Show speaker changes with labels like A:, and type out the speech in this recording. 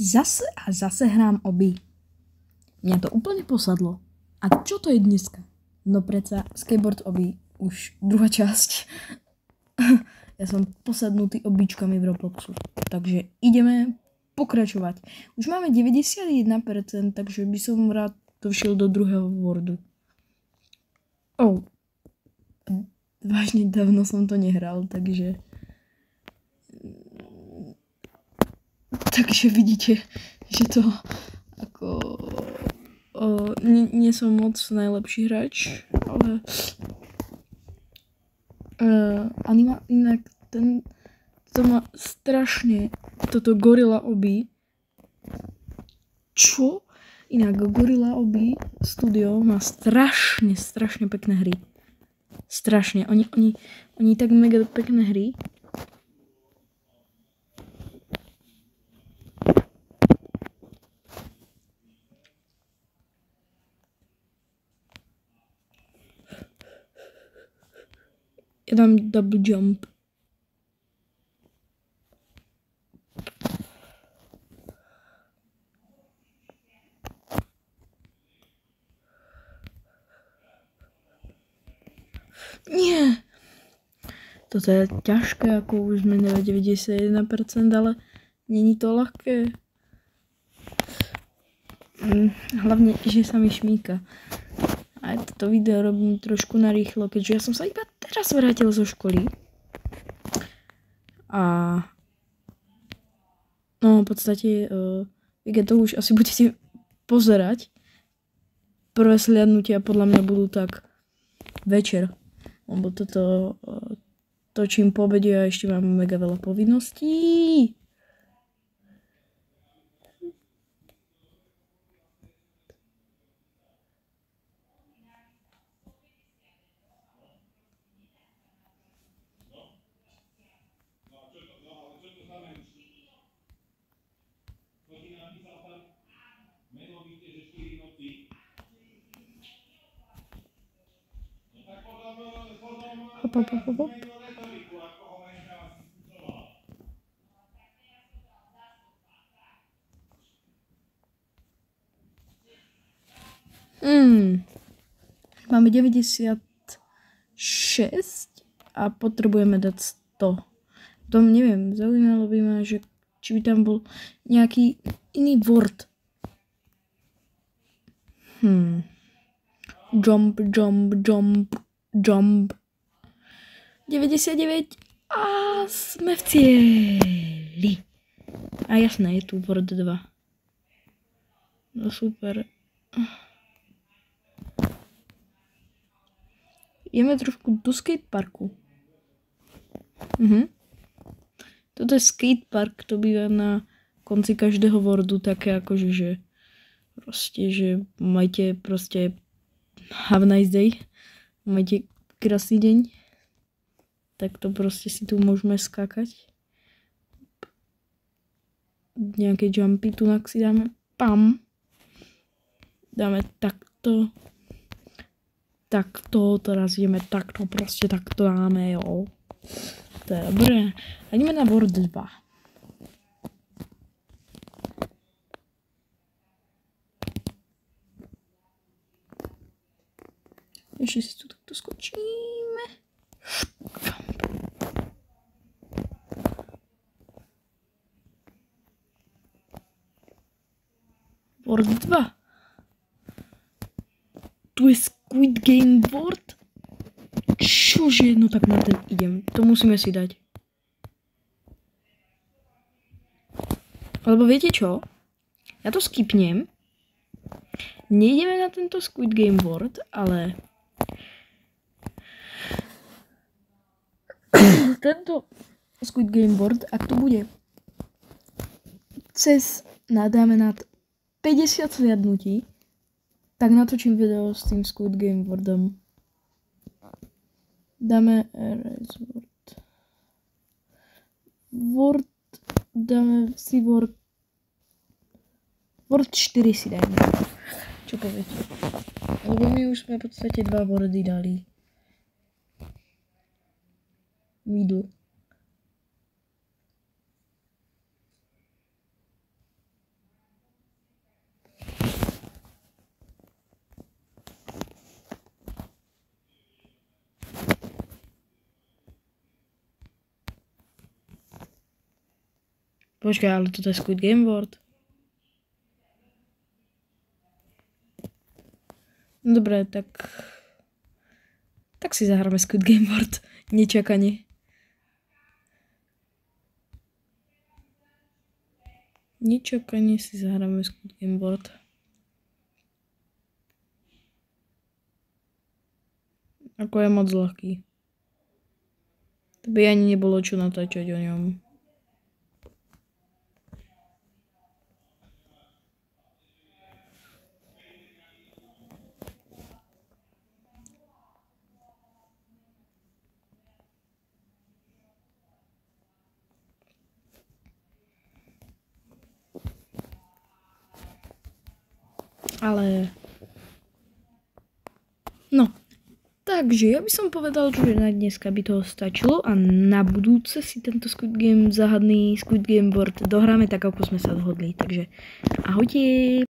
A: Zase hrám obi. Mňa to úplne posadlo. A čo to je dneska? No predsa skateboard obi, už druhá časť. Ja som posadnutý običkami v Robloxu. Takže ideme pokračovať. Už máme 91%, takže by som rád došiel do druhého wordu. Vážne dávno som to nehral, takže vidíte, že to ako nie som moc najlepší hráč, ale inak to má strašne toto Gorilla Obi. Čo? Inak Gorilla Obi Studio má strašne pekné hry. Strašne. Oni tak mega pekné hry. Ja dám double jump. Nie. Toto je ťažké, ako už sme na 91%, ale není to ľahké. Hlavne, že sa mi šmíka. A toto video robím trošku narýchlo, keďže ja som sa iba teraz vrátil zo školy. A no v podstate keď to už asi budete pozerať, prvé sliadnutia podľa mňa budú tak večer. Lebo toto točím po obede a ešte mám mega veľa povinností. Hop. Máme 96 a potrebujeme dať 100. Tom neviem, zaujímalo by ma, že či by tam bol nejaký iný word. Jump. 99 a sme v cieli. A jasné, je tu word 2. No super. Ideme trošku do skateparku. Toto je skatepark, to býva na konci každého wordu také akože, že proste, že majte proste have a nice day. Majte krásny deň. Tak to proste si tu môžeme skákať. Nejaké jumpy tu si dáme. Pam. Dáme takto. Takto, teraz ideme takto, proste takto dáme, jo. To je dobré. A ideme na board 2. Ešte si tu takto skočíme. Board 2. Tu je Squid Game board? Čože? No tak na ten idem. To musíme si dať. Alebo viete čo? Ja to skipnem. Nejdeme na tento Squid Game board, ale tento Squid Game board, ak to bude dáme nad 50 sliadnutí, tak natočím video s tým Squid Game boardom. Dáme erase word. Dáme si word 4 si dajme. Čo poviete? Lebo my už sme v podstate 2 wordy dali. Middle. Počkaj, ale toto je Squid Game World. Dobre, tak si zahráme Squid Game World. Nečakanie. Nečakanie si zahráme Squid Game World. Ako je moc ľahký. To by ani nebolo čo natáčať o ňom. Ale... No, takže ja by som povedal, že na dneska by toho stačilo a na budúce si tento záhadný Squid Game World dohráme tak, ako sme sa dohodli. Takže ahojte!